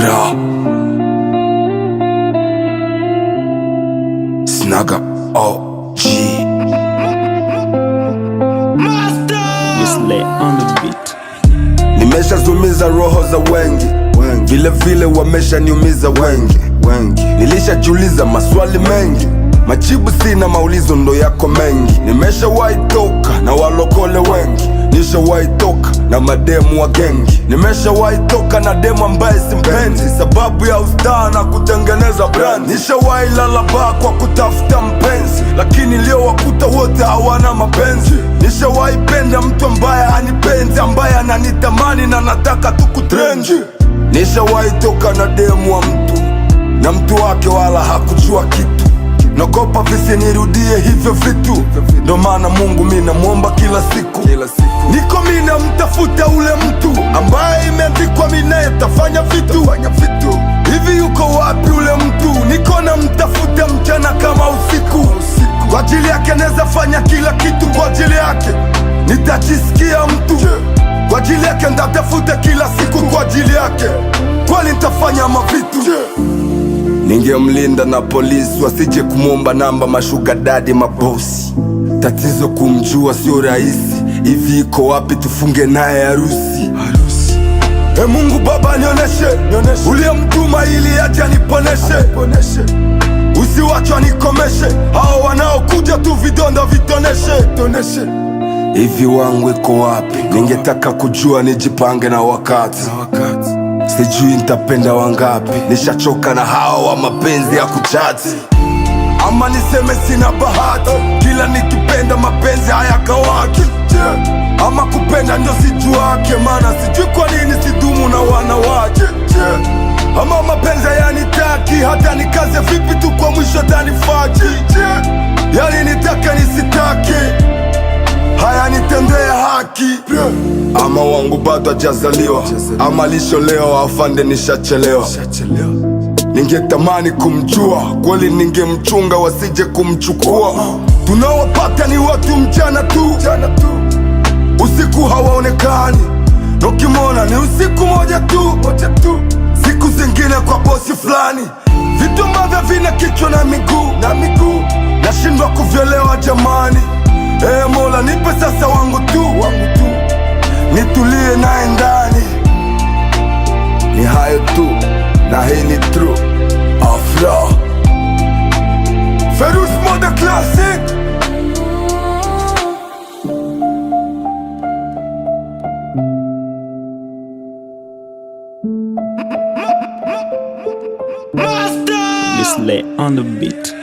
Afra Snaga OG Wesley on the beat. Nimeshazumiza roho za wengi, vile vile wameshaniumiza wengi. Nilishajiuliza maswali mengi, majibu sina, maulizo ndo yako mengi. Nimeshawahi toka na walokole wengi, nishawahi toka na mademu wa gengi. Nimeshawahi toka na demu ambaye simpendi, sababu ya ustaa na kutengeneza brand. Nishawahi lala baa kwa kutafuta mpenzi, lakini leo wakuta wote hawana mapenzi. Nishawahi penda mtu ambaye hanipendi, ambaye ananitamani na nataka tukutrenji. Nishawahi toka na demu wa mtu na mtu wake wala hakujua kitu. Nakopa visinirudie hivyo vitu, ndo maana Mungu mina muomba kila siku. Niko mina mtafuta ule mtu ambaye imeandikwa minaye tafanya vitu. Hivi yuko wapi ule mtu? Niko na mtafuta mchana kama usiku. Kwa ajili yake neza fanya kila kitu, kwa ajili yake nitajisikia mtu. Kwa ajili yake ndatafuta kila siku, kwa ajili yake kweli nitafanya mavitu. Ningemlinda na polisi wasije kumwomba namba mashuga dadi mabosi. Tatizo kumjua sio rahisi, hivi iko wapi tufunge naye harusi? Mungu Baba nioneshe uliyemtuma ili aje niponeshe. Usiwachwa nikomeshe, hao wanaokuja tu vidonda vitoneshe. Hivi wangu iko wapi? Ningetaka kujua nijipange na wakati. Sijui nitapenda wangapi, nishachoka na hao wa mapenzi ya kuchati. Ama niseme sina bahati, kila nikipenda mapenzi hayakawaki. Ama kupenda ndio sijuake, maana sijui kwa nini sidumu na wanawake. Ama mapenzi hayanitaki, hata nikaze vipi tu kwa mwisho tanifaki. Yani nitake nisitake, hayanitendea haki. Ama wangu bado hajazaliwa, ama lisho leo afande nishachelewa. Ningetamani kumjua kweli, ningemchunga wasije kumchukua. Tunawapata ni watu mchana tu, usiku hawaonekani. Ukimwona ni usiku moja tu, siku zingine kwa bosi fulani. Vitu ambavyo vina kichwa na miguu, nashindwa kuvyelewa jamani. Mola nipe sasa wangu tu, nitulie naye ndani. Ni hayo tu na hii ni true Afra Ferus Mode Classic. Wesley on the beat.